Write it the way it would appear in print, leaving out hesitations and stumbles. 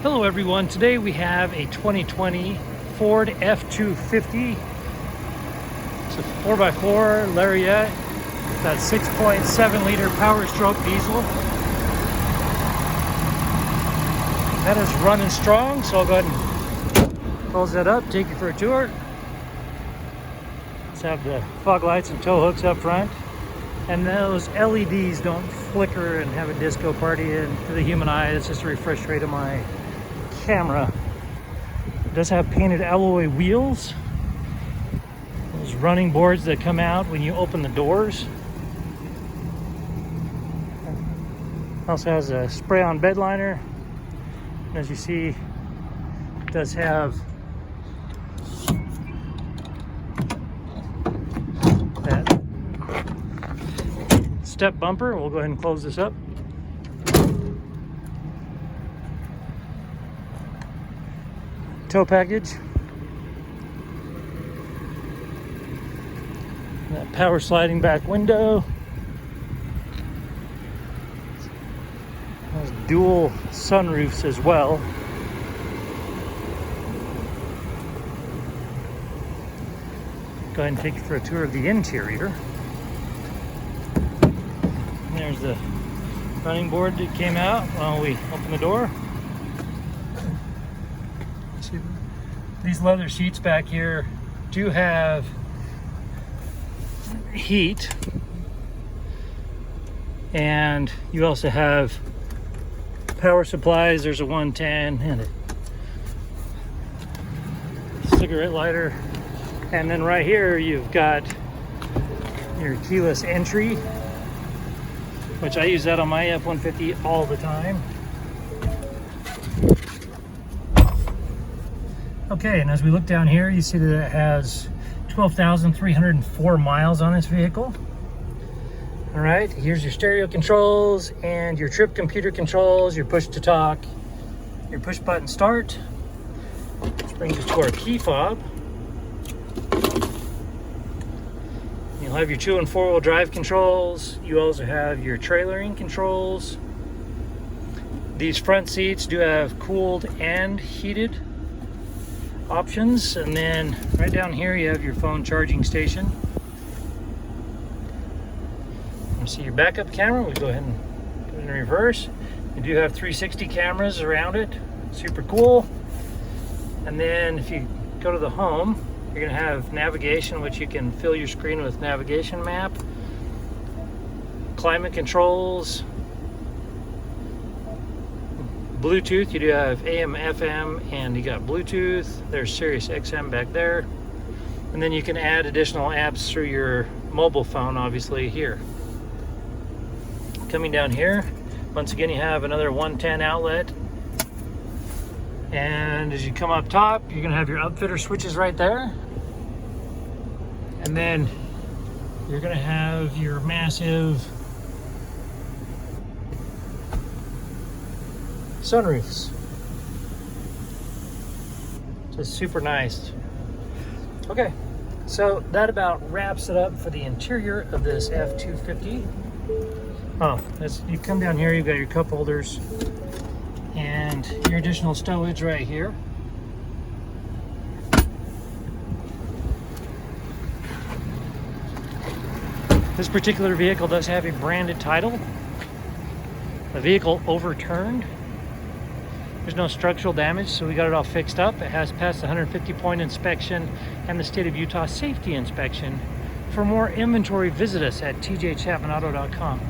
Hello everyone, today we have a 2020 Ford F-250. It's a 4x4 Lariat, got 6.7 liter Powerstroke Diesel. That is running strong, so I'll go ahead and close that up, take you for a tour. Let's have the fog lights and tow hooks up front. And those LEDs don't flicker and have a disco party, and to the human eye, it's just a refresh rate of my camera. It does have painted alloy wheels. Those running boards that come out when you open the doors. It also has a spray-on Bedliner. And as you see, it does have that step bumper. We'll go ahead and close this up. Tow package. That power sliding back window. Those dual sunroofs as well. Go ahead and take you for a tour of the interior. And there's the running board that came out while we opened the door. These leather seats back here do have heat, and you also have power supplies. There's a 110 and a cigarette lighter, and then right here you've got your keyless entry, which I use that on my F-150 all the time. Okay, and as we look down here, you see that it has 12,304 miles on this vehicle. All right, here's your stereo controls and your trip computer controls, your push to talk, your push button start. This brings us to our key fob. You'll have your 2- and 4-wheel drive controls. You also have your trailering controls. These front seats do have cooled and heated options, and then right down here you have your phone charging station. You see your backup camera. We go ahead and put it in reverse. You do have 360 cameras around it, super cool. And then if you go to the home, you're going to have navigation, which you can fill your screen with navigation map, climate controls, Bluetooth. You do have AM, FM, and you got Bluetooth. There's Sirius XM back there. And then you can add additional apps through your mobile phone, obviously, here. Coming down here, once again, you have another 110 outlet. And as you come up top, you're gonna have your upfitter switches right there. And then you're gonna have your massive sunroofs. Just super nice. Okay, so that about wraps it up for the interior of this F-250. Oh, you come down here, you've got your cup holders and your additional stowage right here. This particular vehicle does have a branded title. The vehicle overturned. There's no structural damage, so we got it all fixed up. It has passed the 150-point inspection and the state of Utah safety inspection. For more inventory, visit us at tjchapmanauto.com.